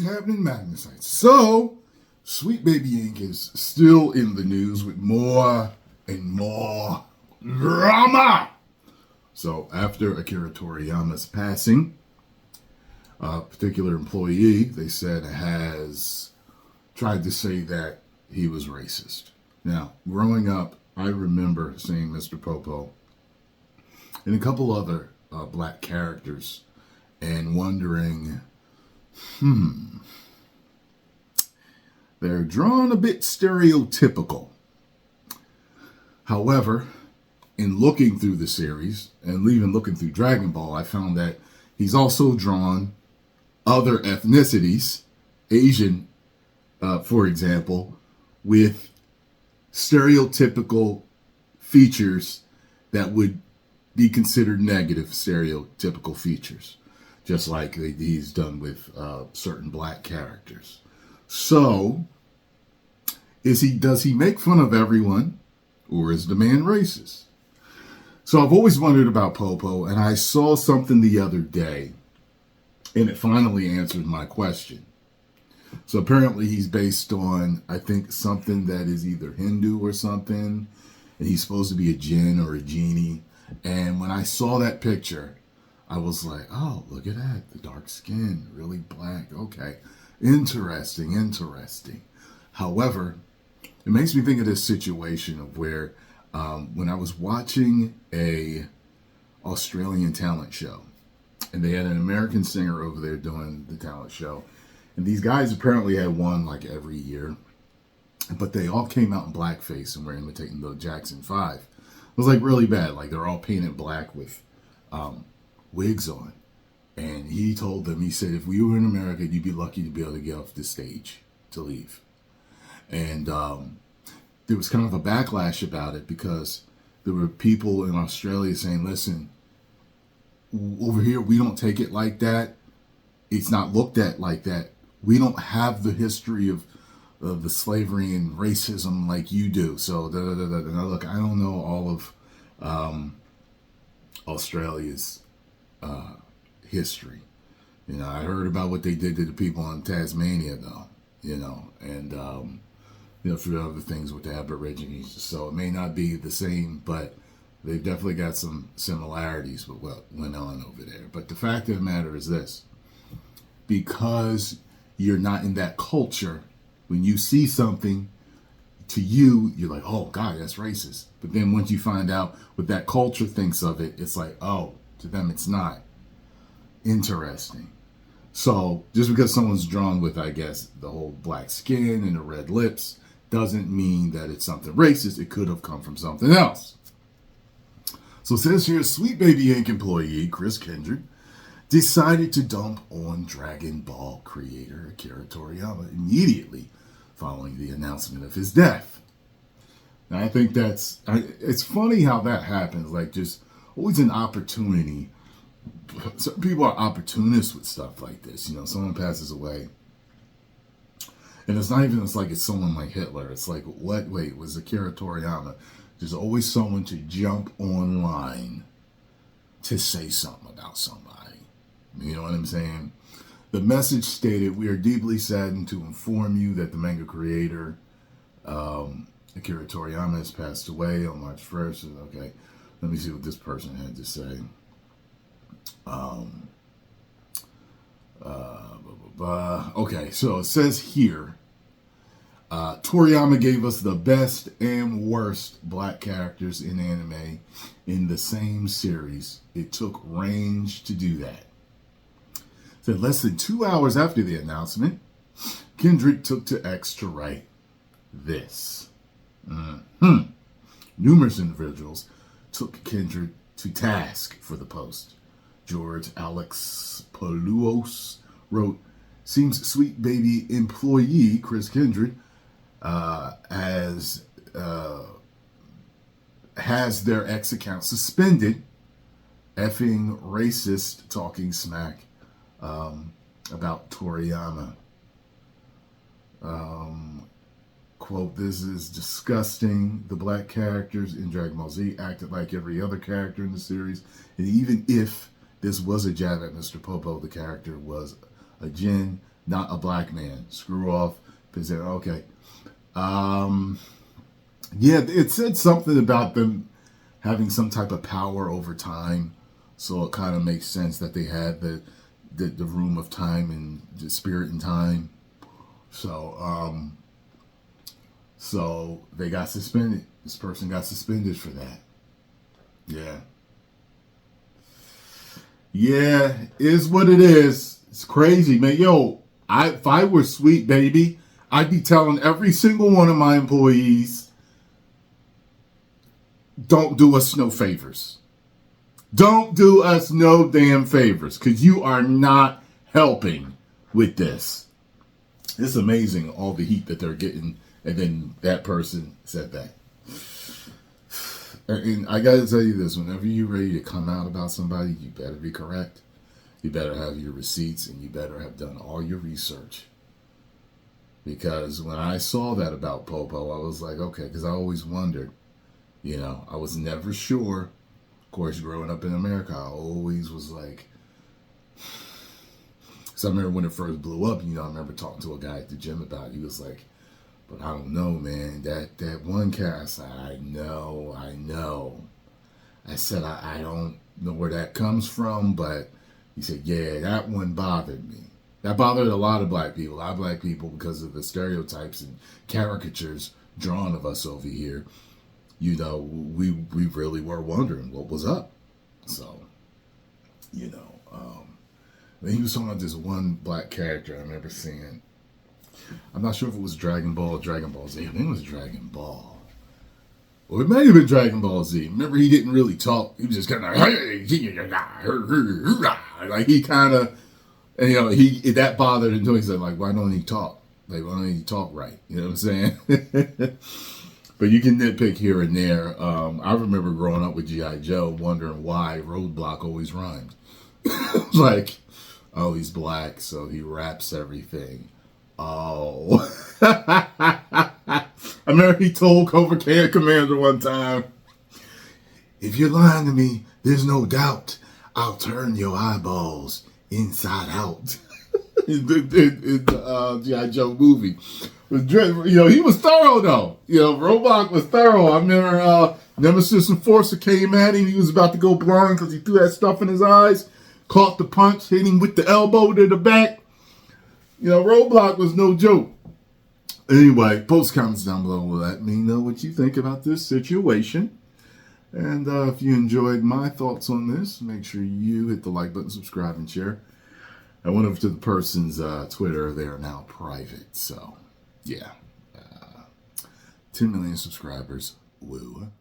happening, Magnus? So, Sweet Baby Ink is still in the news with more and more drama. So, after Akira Toriyama's passing, a particular employee, they said, has tried to say that he was racist. Now, growing up, I remember seeing Mr. Popo and a couple other black characters and wondering, they're drawn a bit stereotypical. However, in looking through the series, and even looking through Dragon Ball, I found that he's also drawn other ethnicities, Asian, for example, with stereotypical features that would be considered negative stereotypical features, just like he's done with certain black characters. So, does he make fun of everyone, or is the man racist? So I've always wondered about Popo, and I saw something the other day, and it finally answered my question. So apparently he's based on, I think, something that is either Hindu or something, and he's supposed to be a jinn or a genie. And when I saw that picture, I was like, oh, look at that. The dark skin, really black. Okay. Interesting. However, it makes me think of this situation of where when I was watching a Australian talent show, and they had an American singer over there doing the talent show, and these guys apparently had won like every year, but they all came out in blackface and were imitating the Jackson 5. It was like really bad. Like they're all painted black with wigs on. And he told them, he said, if we were in America, you'd be lucky to be able to get off the stage to leave. And there was kind of a backlash about it because there were people in Australia saying, listen, over here, we don't take it like that. It's not looked at like that. We don't have the history of the slavery and racism like you do. So, Now, look, I don't know all of Australia's history. You know, I heard about what they did to the people in Tasmania, though, and, for other things with the Aborigines. So it may not be the same, but they've definitely got some similarities with what went on over there. But the fact of the matter is this: because you're not in that culture, when you see something, to you, you're like, oh, God, that's racist. But then once you find out what that culture thinks of it, it's like, oh, to them it's not. Interesting. So just because someone's drawn with, I guess, the whole black skin and the red lips doesn't mean that it's something racist. It could have come from something else. So it says here, Sweet Baby Ink employee Chris Kendrick decided to dump on Dragon Ball creator Akira Toriyama immediately following the announcement of his death. Now, I think it's funny how that happens. Like, just always an opportunity. Some people are opportunists with stuff like this. Someone passes away, and it's not even, it's like it's someone like Hitler. It's like, what? Wait, was Akira Toriyama? There's always someone to jump online to say something about somebody. You know what I'm saying? The message stated, we are deeply saddened to inform you that the manga creator, Akira Toriyama, has passed away on March 1st. Okay, let me see what this person had to say. Okay, so it says here, Toriyama gave us the best and worst black characters in anime in the same series. It took range to do that. Said less than 2 hours after the announcement, Kendrick took to X to write this. Numerous individuals took Kendrick to task for the post. George Alex Paluos wrote, seems Sweet Baby employee Chris Kendrick has their X account suspended, effing racist, talking smack about Toriyama. Quote, this is disgusting. The black characters in Dragon Ball Z acted like every other character in the series. And even if this was a jab at Mr. Popo, the character was a jinn, not a black man. Screw off. Okay. Yeah, it said something about them having some type of power over time. So it kind of makes sense that they had the room of time and the spirit and time. So they got suspended. This person got suspended for that. Yeah. Yeah, is what it is. It's crazy, man. Yo, if I were Sweet Baby, I'd be telling every single one of my employees, don't do us no favors. Don't do us no damn favors, because you are not helping with this. It's amazing all the heat that they're getting, and then that person said that. And I got to tell you this, whenever you're ready to come out about somebody, you better be correct. You better have your receipts, and you better have done all your research. Because when I saw that about Popo, I was like, okay, because I always wondered, you know, I was never sure. Of course, growing up in America, I always was like, so I remember when it first blew up, you know, I remember talking to a guy at the gym about it. He was like, but I don't know, man, that one cast, I know. I said, I don't know where that comes from, but he said, yeah, that one bothered me. That bothered a lot of black people, because of the stereotypes and caricatures drawn of us over here. You know, we really were wondering what was up. So, you know, then he was talking about this one black character I remember seeing. I'm not sure if it was Dragon Ball or Dragon Ball Z. I think it was Dragon Ball. Well, it may have been Dragon Ball Z. Remember, he didn't really talk. He was just kind of like he kind of, and you know, that bothered him too. He said, like, why don't he talk? Like, why don't he talk right? You know what I'm saying? But you can nitpick here and there. I remember growing up with G.I. Joe, wondering why Roadblock always rhymed. Like, oh, he's black, so he raps everything. Oh. I remember he told Cobra Commander one time, if you're lying to me, there's no doubt I'll turn your eyeballs inside out. in the G.I. Joe movie. You know, he was thorough, though. You know, Roadblock was thorough. I remember Nemesis Enforcer came at him. He was about to go blind because he threw that stuff in his eyes. Caught the punch, hit him with the elbow to the back. You know, Roadblock was no joke. Anyway, post comments down below. Let me know what you think about this situation. And if you enjoyed my thoughts on this, make sure you hit the like button, subscribe, and share. I went over to the person's Twitter. They are now private. So, yeah. 10 million subscribers. Woo.